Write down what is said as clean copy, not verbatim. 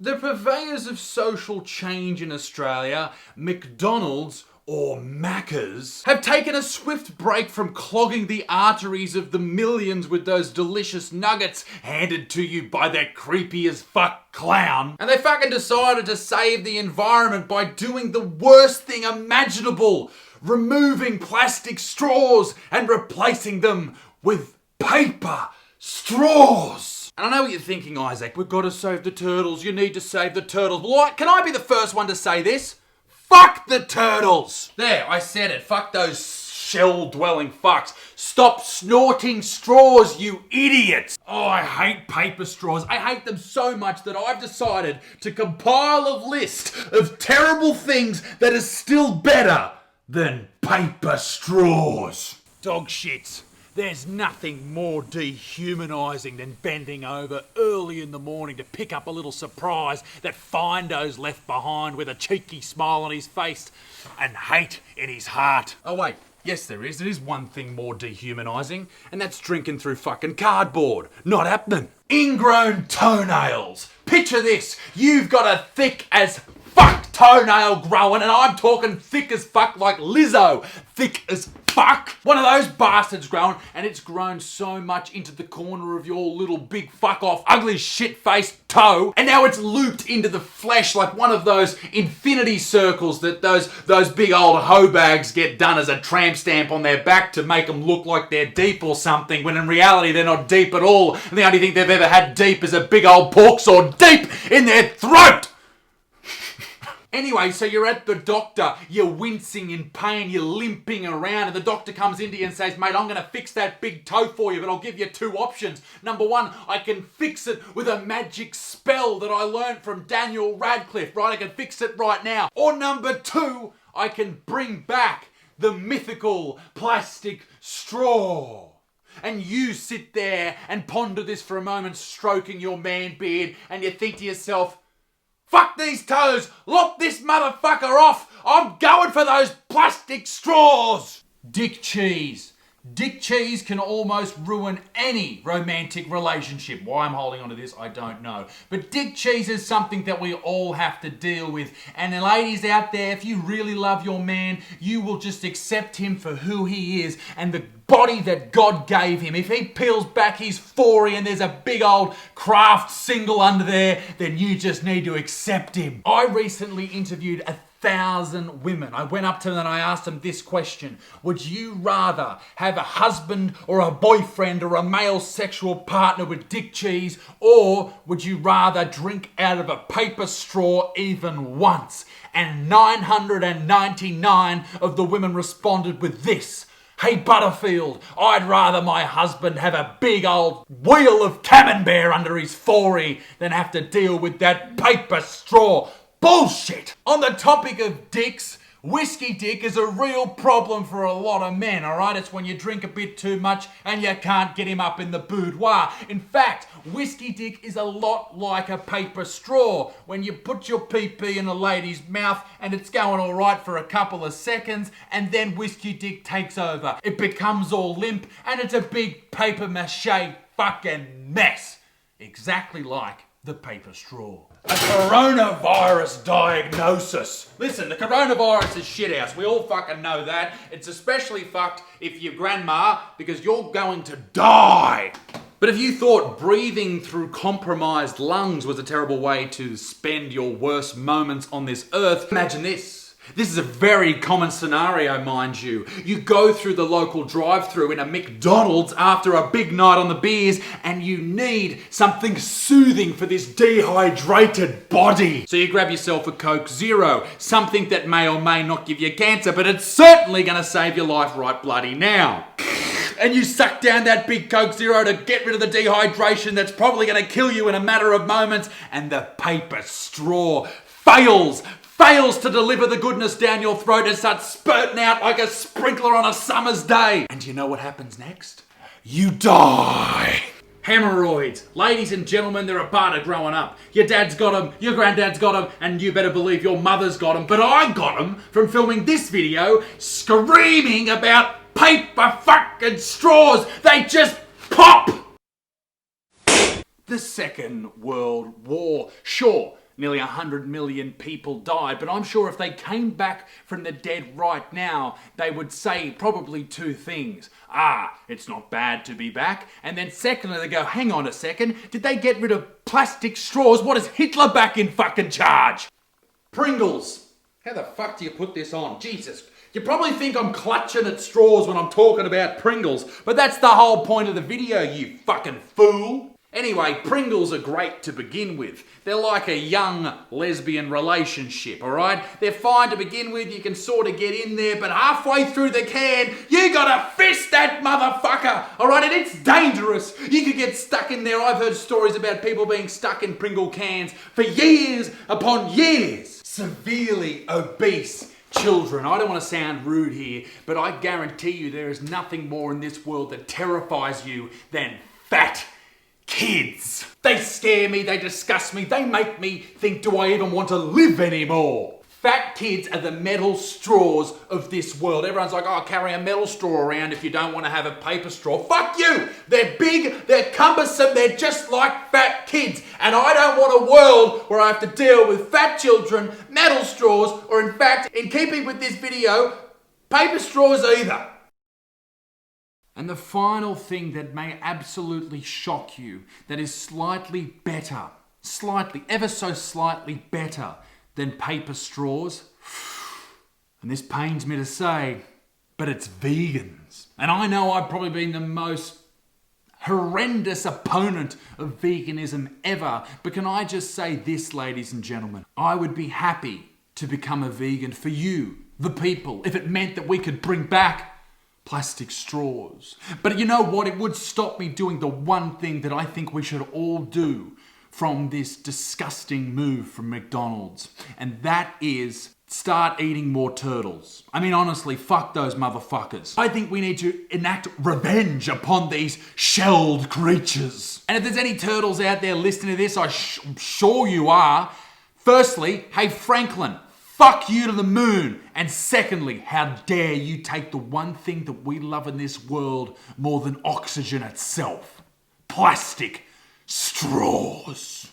The purveyors of social change in Australia, McDonald's or Macca's, have taken a swift break from clogging the arteries of the millions with those delicious nuggets handed to you by that creepy as fuck clown. And they fucking decided to save the environment by doing the worst thing imaginable, removing plastic straws and replacing them with paper straws. And I know what you're thinking, Isaac, we've got to save the turtles, you need to save the turtles. Well, can I be the first one to say this? Fuck the turtles! There, I said it. Fuck those shell-dwelling fucks. Stop snorting straws, you idiots! Oh, I hate paper straws. I hate them so much that I've decided to compile a list of terrible things that is still better than paper straws. Dog shits. There's nothing more dehumanising than bending over early in the morning to pick up a little surprise that Findo's left behind with a cheeky smile on his face and hate in his heart. Oh wait, yes there is. There is one thing more dehumanising, and that's drinking through fucking cardboard. Not happening. Ingrown toenails. Picture this. You've got a thick as fuck toenail growing, and I'm talking thick as fuck like Lizzo. Thick as fuck. One of those bastards grown, and it's grown so much into the corner of your little big fuck off ugly shit faced toe, and now it's looped into the flesh like one of those infinity circles that those big old hoe bags get done as a tramp stamp on their back to make them look like they're deep or something, when in reality they're not deep at all, and the only thing they've ever had deep is a big old pork saw deep in their throat. Anyway, so you're at the doctor, you're wincing in pain, you're limping around, and the doctor comes into you and says, mate, I'm going to fix that big toe for you, but I'll give you two options. Number one, I can fix it with a magic spell that I learned from Daniel Radcliffe, right? I can fix it right now. Or number two, I can bring back the mythical plastic straw. And you sit there and ponder this for a moment, stroking your man beard, and you think to yourself, fuck these toes! Lop this motherfucker off! I'm going for those plastic straws! Dick cheese. Dick cheese can almost ruin any romantic relationship. Why I'm holding on to this, I don't know. But dick cheese is something that we all have to deal with. And the ladies out there, if you really love your man, you will just accept him for who he is and the body that God gave him. If he peels back his 40 and there's a big old craft single under there, then you just need to accept him. I recently interviewed 1,000 women. I went up to them and I asked them this question. Would you rather have a husband or a boyfriend or a male sexual partner with dick cheese, or would you rather drink out of a paper straw even once? And 999 of the women responded with this. Hey Butterfield, I'd rather my husband have a big old wheel of camembert under his 40 than have to deal with that paper straw. Bullshit! On the topic of dicks, whiskey dick is a real problem for a lot of men, alright? It's when you drink a bit too much and you can't get him up in the boudoir. In fact, whiskey dick is a lot like a paper straw. When you put your pee-pee in a lady's mouth and it's going alright for a couple of seconds, and then whiskey dick takes over. It becomes all limp and it's a big paper mache fucking mess. Exactly like the paper straw. A coronavirus diagnosis. Listen, the coronavirus is shithouse. We all fucking know that. It's especially fucked if you're grandma, because you're going to die. But if you thought breathing through compromised lungs was a terrible way to spend your worst moments on this earth, imagine this. This is a very common scenario, mind you. You go through the local drive-thru in a McDonald's after a big night on the beers, and you need something soothing for this dehydrated body. So you grab yourself a Coke Zero, something that may or may not give you cancer, but it's certainly going to save your life right bloody now. And you suck down that big Coke Zero to get rid of the dehydration that's probably going to kill you in a matter of moments, and the paper straw fails to deliver the goodness down your throat and starts spurting out like a sprinkler on a summer's day. And you know what happens next? You die. Hemorrhoids. Ladies and gentlemen, they're a part of growing up. Your dad's got them, your granddad's got them, and you better believe your mother's got them. But I got them from filming this video screaming about paper fucking straws. They just pop. The Second World War. Sure. nearly 100 million people died, but I'm sure if they came back from the dead right now, they would say probably two things. It's not bad to be back. And then secondly, they go, hang on a second, did they get rid of plastic straws? What is Hitler back in fucking charge? Pringles. How the fuck do you put this on? Jesus. You probably think I'm clutching at straws when I'm talking about Pringles, but that's the whole point of the video, you fucking fool. Anyway, Pringles are great to begin with. They're like a young lesbian relationship, alright? They're fine to begin with, you can sort of get in there, but halfway through the can, you gotta fist that motherfucker, alright? And it's dangerous. You could get stuck in there. I've heard stories about people being stuck in Pringle cans for years upon years. Severely obese children. I don't want to sound rude here, but I guarantee you there is nothing more in this world that terrifies you than fat kids. They scare me, they disgust me, they make me think, do I even want to live anymore? Fat kids are the metal straws of this world. Everyone's like, carry a metal straw around if you don't want to have a paper straw. Fuck you! They're big, they're cumbersome, they're just like fat kids. And I don't want a world where I have to deal with fat children, metal straws, or in fact, in keeping with this video, paper straws either. And the final thing that may absolutely shock you, that is slightly better, ever so slightly better than paper straws, and this pains me to say, but it's vegans. And I know I've probably been the most horrendous opponent of veganism ever, but can I just say this, ladies and gentlemen, I would be happy to become a vegan for you, the people, if it meant that we could bring back plastic straws. But you know what? It would stop me doing the one thing that I think we should all do from this disgusting move from McDonald's. And that is start eating more turtles. I mean, honestly, fuck those motherfuckers. I think we need to enact revenge upon these shelled creatures. And if there's any turtles out there listening to this, I'm sure you are. Firstly, hey Franklin, fuck you to the moon. And secondly, how dare you take the one thing that we love in this world more than oxygen itself? Plastic straws.